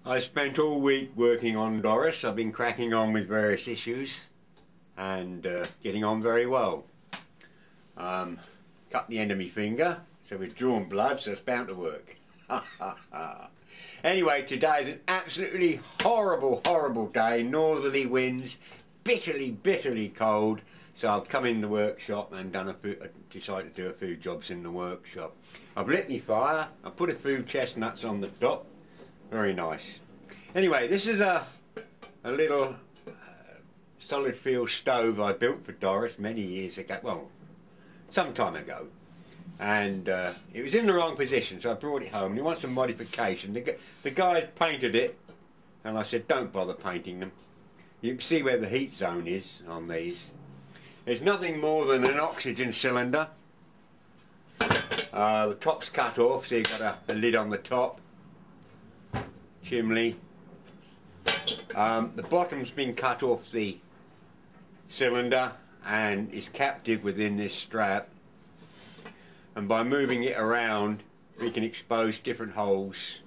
I spent all week working on Doris. I've been cracking on with various issues and getting on very well. Cut the end of my finger, so we've drawn blood, so it's bound to work. Anyway, today is an absolutely horrible day. Northerly winds, bitterly cold. So I've come in the workshop and decided to do a few jobs in the workshop. I've lit my fire. I put a few chestnuts on the top. Very nice. Anyway, this is a little solid fuel stove I built for Doris many years ago. Well, some time ago. And it was in the wrong position, so I brought it home and he wants some modification. The guy painted it and I said, don't bother painting them. You can see where the heat zone is on these. There's nothing more than an oxygen cylinder. The top's cut off, so you've got a lid on the top. Chimney. The bottom's been cut off the cylinder and is captive within this strap. And by moving it around, we can expose different holes,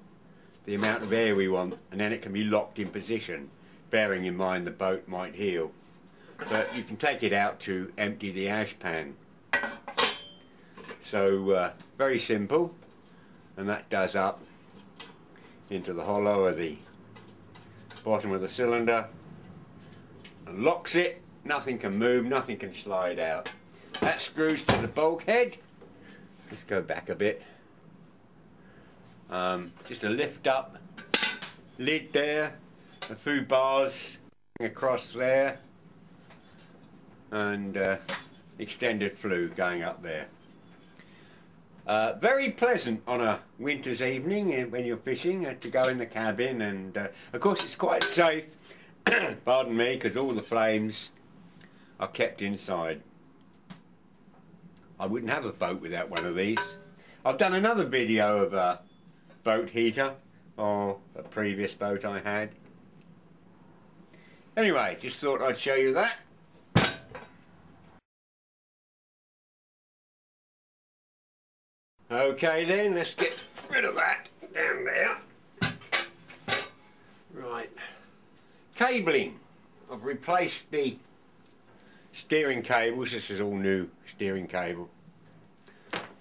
the amount of air we want, and then it can be locked in position, bearing in mind the boat might heel. But you can take it out to empty the ash pan. So very simple, and that does up into the hollow of the bottom of the cylinder and locks it. Nothing can move, nothing can slide out. That screws to the bulkhead. Let's go back a bit. Just a lift up lid there, a few bars across there, and extended flue going up there. Very pleasant on a winter's evening when you're fishing to go in the cabin, and of course it's quite safe, pardon me, because all the flames are kept inside. I wouldn't have a boat without one of these. I've done another video of a boat heater, or a previous boat I had. Anyway, just thought I'd show you that. Okay then, let's get rid of that down there. Right. Cabling. I've replaced the steering cables. This is all new steering cable.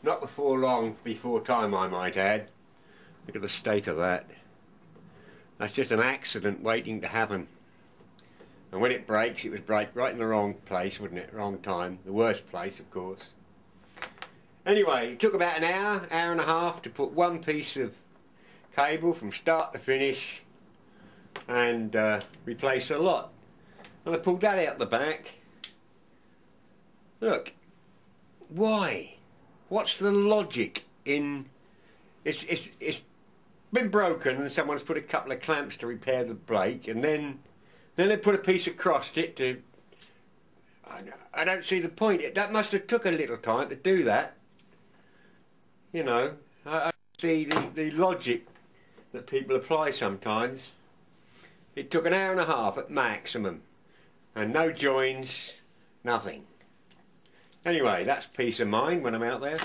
Not before long, before time I might add. Look at the state of that. That's just an accident waiting to happen. And when it breaks, it would break right in the wrong place, wouldn't it? Wrong time. The worst place, of course. Anyway, it took about an hour and a half to put one piece of cable from start to finish and replace a lot. And I pulled that out the back. Look, why? What's the logic in... It's been broken and someone's put a couple of clamps to repair the brake, and then they put a piece across it to... I don't see the point. That must have took a little time to do that. You know, I see the logic that people apply sometimes. It took an hour and a half at maximum, and no joins, nothing. Anyway, that's peace of mind when I'm out there.